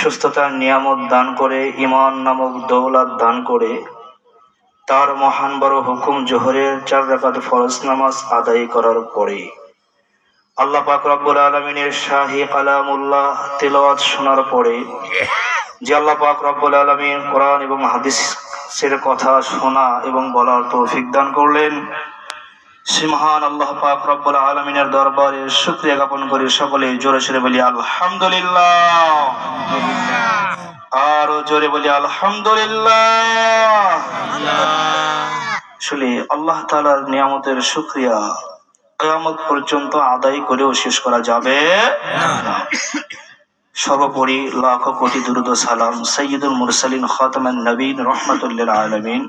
সুস্থতার নিয়ামত দান করে, ঈমান নামক দৌলত দান করে, তার মহান বড় হুকুম জোহরের 4 রাকাত ফরজ নামাজ আদায় করার পরে আল্লাহ পাক রব্বুল আলামিনের শাহী কালামুল্লাহ তিলাওয়াত শোনার পরে যে আল্লাহ পাক রব্বুল আলামিন কোরআন এবং হাদিসের কথা শোনা এবং বলার তৌফিক দান করলেন, সে মহান আল্লাহ পাক রব্বুল আলামিনের দরবারে শুকরিয়া জ্ঞাপন করে সকলে জোরে সোরে বলি আলহামদুলিল্লাহ। আরো জোরে বলি আলহামদুলিল্লাহ। আসলে আল্লাহ তাআলার নিয়ামতের শুকরিয়া কিয়ামত পর্যন্ত আদায় করেও শেষ করা যাবে না। সর্বোপরি লাখো কোটি দুরূদ ও সালাম সাইয়্যিদুল মুরসালিন খাতামান নবীন রাহমাতুল লিল আলামিন,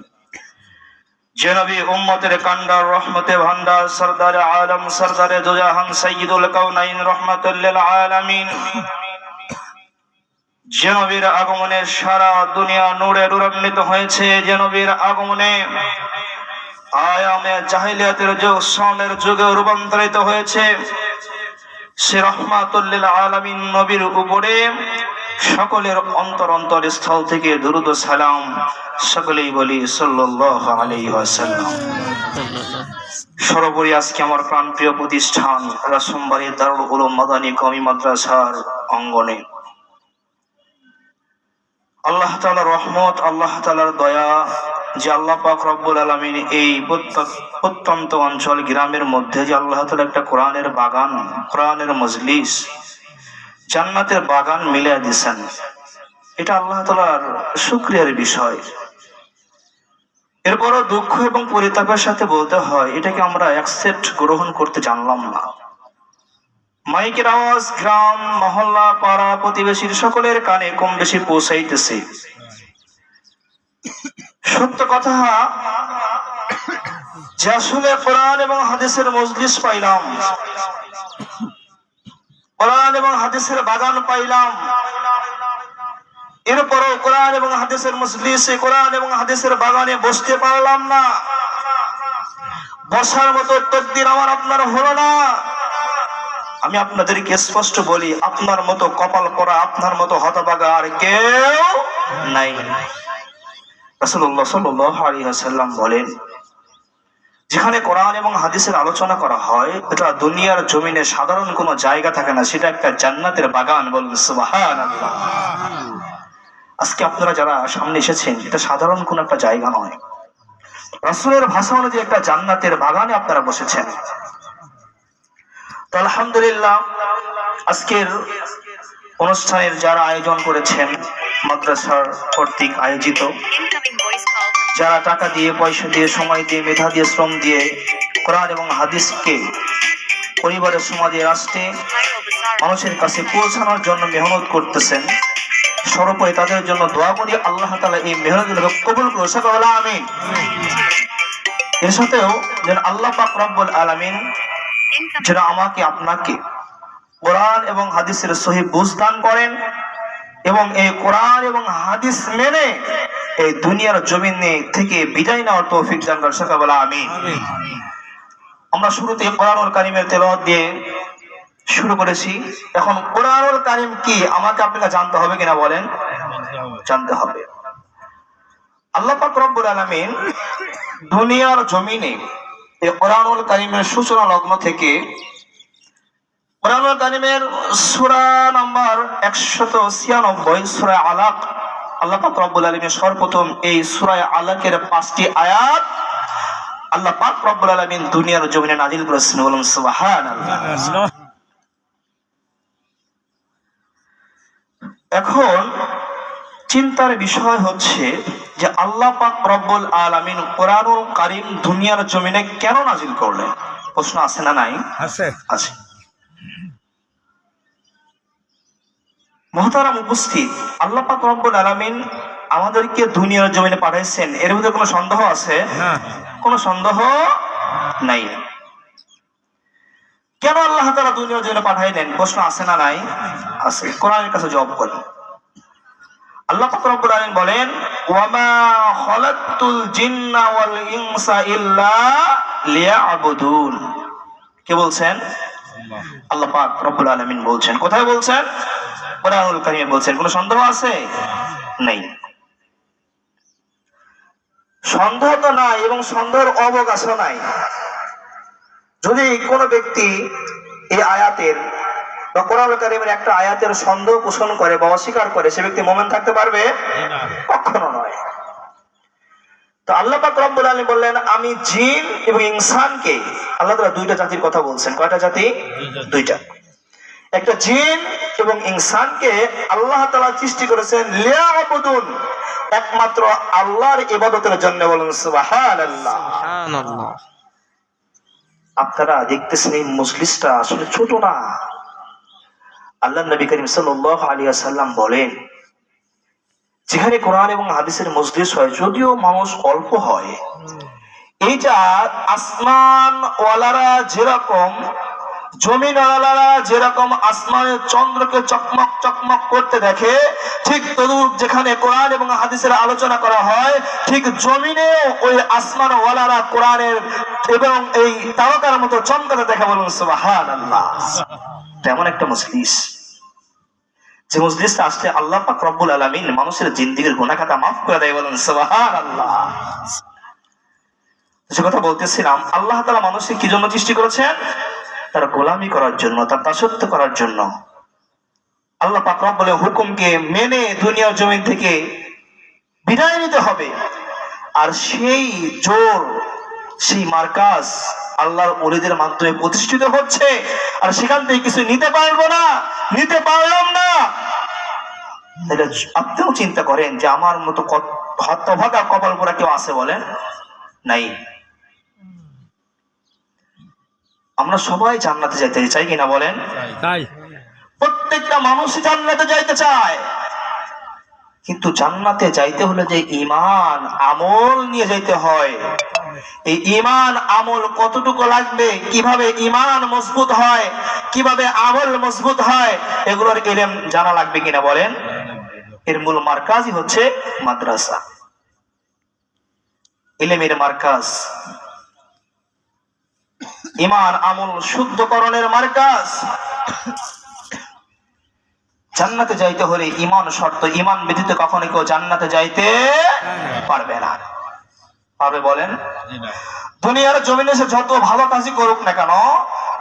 যে নবী উম্মতের কান্ডার রহমতে ভান্ডার সরদারে আলম সরদারে দুজাহান সাইয়্যিদুল কাউনাইন রাহমাতুল লিল আলামিন, যে নবীর আগমনে সারা দুনিয়া নূরে নূরান্বিত হয়েছে, যে নবীর আগমনে আয়ামে জাহিলিয়াতের যুগ সোনার যুগে রূপান্তরিত হয়েছে, সে রাহমাতুল লিল আলামিন নবীর উপরে সকলের অন্তর স্থল থেকে দুরূদ ও সালাম সকলেই বলি সাল্লাল্লাহু আলাইহি ওয়াসাল্লাম। সর্বোপরি আজকে আমার প্রাণপ্রিয় প্রতিষ্ঠান রাসমবাড়ি দারুল উলুম মাদানী কওমি মাদ্রাসার অঙ্গনে আল্লাহ তাআলার রহমত, আল্লাহ তাআলার দয়া, যে আল্লাহ পাক রব্বুল আলামিন এই প্রত্যন্ত অঞ্চল গ্রামের মধ্যে যে আল্লাহ তাআলা একটা কোরআনের বাগান, কোরআনের মজলিস, জান্নাতের বাগান মিলিয়ে দিয়েছেন, এটা আল্লাহ তাআলার শুকরিয়ার বিষয়। এরপরও দুঃখ এবং পরিতাপের সাথে বলতে হয়, এটাকে আমরা অ্যাকসেপ্ট গ্রহণ করতে জানলাম না। মাইকের আওয়াজ গ্রাম মহল্লা পাড়া প্রতিবেশীর সকলের কানে কম বেশি পৌঁছাইতেছে। সত্য কথা যে আসলে কোরআন এবং হাদিসের মজলিস পাইলাম, কোরআন এবং হাদিসের বাগান পাইলাম, এরপরও কোরআন এবং হাদিসের মজলিসে, কোরআন এবং হাদিসের বাগানে বসতে পারলাম না। বসার মতো তকদির আমার আপনার হলো না। আমি আপনাদেরকে স্পষ্ট বলি, আপনার মতো কপাল পরা, আপনার মতো হতভাগা আর কেউ নাই। রাসূলুল্লাহ সাল্লাল্লাহু আলাইহি ওয়াসাল্লাম বলেন, যেখানে কোরআন এবং হাদিসের আলোচনা করা হয়, এটা দুনিয়ার জমিনে সাধারণ কোনো জায়গা থাকে না, সেটা একটা জান্নাতের বাগান। বলুন সুবহানাল্লাহ। আজকে আপনারা যারা সামনে এসেছেন, এটা সাধারণ কোন একটা জায়গা নয়, রাসূলের ভাষা অনুযায়ী একটা জান্নাতের বাগানে আপনারা বসেছেন। তো আলহামদুলিল্লাহ, আজকের অনুষ্ঠানের যারা আয়োজন করেছেন, মাদ্রাসার কর্তৃক আয়োজিত, যারা টাকা দিয়ে, পয়সা দিয়ে, সময় দিয়ে, মেধা দিয়ে, শ্রম দিয়ে কোরআন এবং হাদিসকে পরিবারের, সমাজে, রাষ্ট্রে মানুষের কাছে পৌঁছানোর জন্য মেহনত করতেছেন, সর্বোপরি তাদের জন্য দোয়া করি আল্লাহ তাআলা এই মেহনতগুলোকে কবুল করুন। সকলে বলেন আমিন। এর সাথেও যেন আল্লাহ পাক রব্বুল আলামিন যেন আমাকে আপনাকে কোরআন এবং হাদিসের সহিহ বুঝ দান করেন এবং এই কোরআন এবং হাদিস মেনে এই দুনিয়ার জমিনে থেকে বিদায় নেওয়ার তৌফিক দান করেন। সকলে বলেন আমিন। আমরা শুরুতে কোরআনুল কারীমের তেলাওয়াত দিয়ে শুরু করেছি। এখন কোরআনুল কারীম কি আমাকে আপনাকে জানতে হবে কিনা বলেন? জানতে হবে। আল্লাহ পাক রব্বুল আলামিন দুনিয়ার জমিনে এই কোরআনুল কারীমের সূচনা লগ্ন থেকে কোরআনুল কারীমের সূরা নাম্বার 196 সূরা আলাক, আল্লাহ পাক রব্বুল আলামিন সর্বপ্রথম এই সূরা আলাকের 5টি আয়াত আল্লাহ পাক রব্বুল আলামিন দুনিয়ার জমিনে নাযিল করেছেন। বলুন সুবহানাল্লাহ। এখন চিন্তার বিষয় হচ্ছে যে আল্লাহ পাক রব্বুল আলামিন কোরআনুল কারীম দুনিয়ার জমিনে কেন নাযিল করলেন? প্রশ্ন আছে না নাই? আছে। মুহতারাম উপস্থিত, আল্লাহ পাক রব্বুল আলামিন আমাদেরকে দুনিয়ার জমিনে পাঠাইছেন, এর মধ্যে কোনো সন্দেহ আছে? কোনো সন্দেহ নাই। কেন আল্লাহ তাআলা দুনিয়ার জমিনে পাঠাইলেন? প্রশ্ন আছে না নাই? আছে। কোরআনের কাছে জবাব করেন। আল্লাহ পাক রব্বুল আলামিন বলেন, ওয়া মা খালাকতুল জিন্না ওয়াল ইনসা ইল্লা লিয়াবুদুন। কে বলছেন? আল্লাহ পাক রব্বুল আলামিন বলছেন। কোথায় বলছেন? কোরআনুল কারীমে বলছেন। কোনো সন্দেহ আছে? নেই। সন্দেহ তো নাই এবং সন্দেহের অবকাশও নাই। যদি কোনো ব্যক্তি এই আয়াতের বা কোরআনুল কারীমের একটা আয়াতের সন্দেহ পোষণ করে বা অস্বীকার করে, সে ব্যক্তি মুমিন থাকতে পারবে? কখনো নয়। তো আল্লাহ পাক রব্বুল আলামিন বললেন, আমি জিন এবং ইনসানকে, আল্লাহ তাআলা দুইটা জাতির কথা বলছেন। কয়টা জাতি? দুইটা। একটা জিন এবং ইনসানকে আল্লাহ তাআলা সৃষ্টি করেছেন লিয়াবুদুন, একমাত্র আল্লাহর ইবাদতের জন্য। বলুন সুবহানাল্লাহ। সুবহানাল্লাহ। আপনারা দেখতেছেন এই মজলিসটা আসলে ছোট না। আল্লাহ নবী করিম সাল্লাল্লাহু আলাইহি ওয়াসাল্লাম বলেন, যেখানে কোরআন এবং হাদিসের মজলিস হয়, যদিও মানুষ অল্প হয়, এইটা আসমান ওয়ালারা যেরকম, জমিন ওয়ালারা যেরকম আসমানের চন্দ্রকে চকমক চকমক করতে দেখে, ঠিক তদ্রূপ যেখানে কোরআন এবং হাদিসের আলোচনা করা হয়, ঠিক জমিনে ওই আসমান ওয়ালারা কোরআনের এবং এই তারকার মতো চমকাতে দেখে। বলুন সুবহানাল্লাহ। তেমন একটা মজলিস, যে মজলিসটা আসলে আল্লাহ পাক রব্বুল আলামিন মানুষের জিন্দেগীর গুনাহ খাতা মাফ করে দেয়। বলুন সুবহানাল্লাহ। যে কথা বলতেছিলাম, আল্লাহ তাআলা মানুষকে কি জন্য সৃষ্টি করেছেন? তার গোলামি করার জন্য, তার দাসত্ব করার জন্য। আল্লাহ পাক রব্বুল হুকুমকে মেনে দুনিয়ার জমিন থেকে বিদায় নিতে হবে। আর সেই জোর, সেই মার্কাজ আল্লাহর ওলিদের মাধ্যমে প্রতিষ্ঠিত হচ্ছে। আর সেখান থেকে কিছু নিতে পারবো না, নিতে পারলাম না, তাহলে আপনিও চিন্তা করেন যে আমার মতো হতভাগা কপাল পোড়া কেউ আছে? বলেন নাই। আমরা সবাই জান্নাতে যাইতে চাই কিনা বলেন? প্রত্যেকটা মানুষই জান্নাতে যাইতে চায়, কিন্তু জান্নাতে যাইতে হলে যে ঈমান আমল নিয়ে যাইতে হয়, এই ঈমান আমল কতটুকু লাগবে, কিভাবে ঈমান মজবুত হয়, কিভাবে আমল মজবুত হয়, এগুলোর ইলম জানা লাগবে কিনা বলেন? এর মূল মার্কাজই হচ্ছে মাদ্রাসা, ইলমের মার্কাজ, ঈমান আমল শুদ্ধকরণের মার্কাজ। জান্নাতে যাইতে হলে ঈমান শর্ত, ঈমান ব্যতীত কখনো কেউ জান্নাতে যাইতে পারবে না। পারবে বলেন? দুনিয়ার জমিনে সে যত ভালো কাজই করুক না কেন,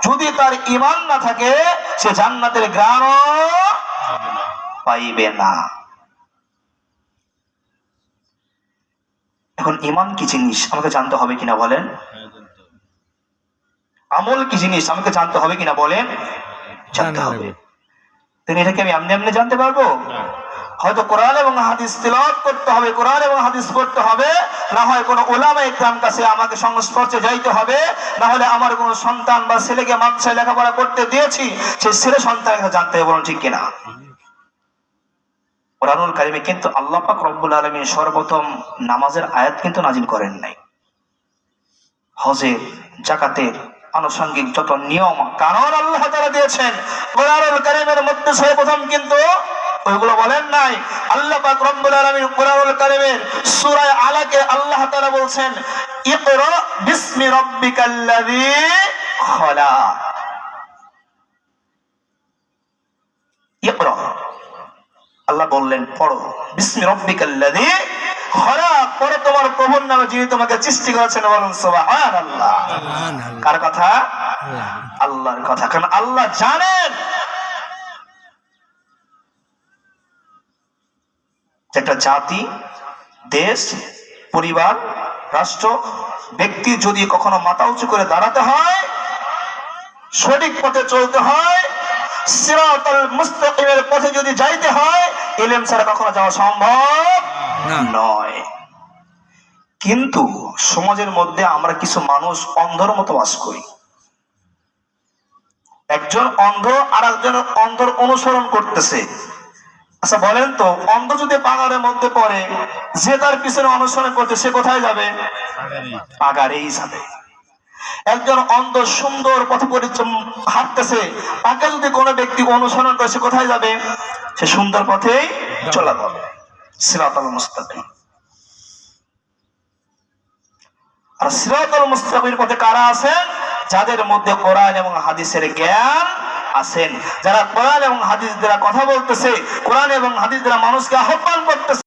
যদি তার ঈমান না থাকে, সে জান্নাতের ঘ্রাণও পাইবে না। এখন ঈমান কি জিনিস আমাকে জানতে হবে কিনা বলেন? আমল কি জিনিস আমাকে জানতে হবে কিনা বলেন? জানতে হবে। তিনি এটাকে আমি এমনি এমনি জানতে পারবো? হয়তো কোরআন এবং হাদিস তিলাওয়াত করতে হবে, কোরআন এবং হাদিস পড়তে হবে, না হয় কোনো উলামায়ে কিরাম কাছে আমাকে সংস্পর্শে যাইতে হবে, না হলে আমার কোনো সন্তান বা ছেলেকে মাদ্রাসায় লেখাপড়া করতে দিয়েছি, সেই ছেলে সন্তানকে জানতে হবে। বলুন ঠিক কিনা? কোরআনুল কারীমে কিন্তু আল্লাহ পাক রব্বুল আলামিন সর্বপ্রথম নামাজের আয়াত কিন্তু নাজিল করেন নাই। হজের, যাকাতের আনুষঙ্গিক যত নিয়ম কানুন আল্লাহ তাআলা দিয়েছেন কোরআনুল কারীমের মধ্যে সর্বপ্রথম কিন্তু ওইগুলো বলেন নাই। আল্লাহ পাক রব্বুল আলামিন কোরআনুল কারীমের সূরা আলাকে আল্লাহ তাআলা বলছেন, ইকরা বিসমি রাব্বিকাল্লাযী খলাক। ইকরা, আল্লাহ বললেন পড়ো, বিসমি রাব্বিকাল্লাযী খলাক, পড়ো তোমার প্রভুর নামে যিনি তোমাকে সৃষ্টি করেছেন। বলুন সুবহানাল্লাহ। কার কথা? আল্লাহর কথা। কারণ আল্লাহ জানেন একটা জাতি, দেশ, পরিবার, রাষ্ট্র, ব্যক্তি যদি কখনো মাথা উঁচু করে দাঁড়াতে হয়, সঠিক পথে চলতে হয়, সিরাতাল মুস্তাকিমের পথে যদি যাইতে হয়, ইলম ছাড়া কখনো যাওয়া সম্ভব নয়। কিন্তু সমাজের মধ্যে আমরা কিছু মানুষ অন্ধর মতো বাস করি। একজন অন্ধ আর একজনের অন্ধর অনুসরণ করতেছে। আচ্ছা বলেন তো, অন্ধ যদি পাগাড়ের মধ্যে পড়ে, যে তার পিছনে অনুসরণ করতে, সে কোথায় যাবে? পাগাড়েই যাবে। একজন অন্ধ সুন্দর পথ হাঁটতেছে, তাকে যদি কোনো ব্যক্তি অনুসরণ করে, সে কোথায় যাবে? সে সুন্দর পথেই চলে যাবে। সিরাতাল মুস্তাকিম। আর সিরাতাল মুস্তাকিমের পথে কারা আছেন? যাদের মধ্যে কোরআন এবং হাদিসের জ্ঞান আছেন, যারা কোরআন এবং হাদিস দ্বারা কথা বলতেছে, কোরআন এবং হাদিস দ্বারা মানুষকে আহ্বান করতেছে।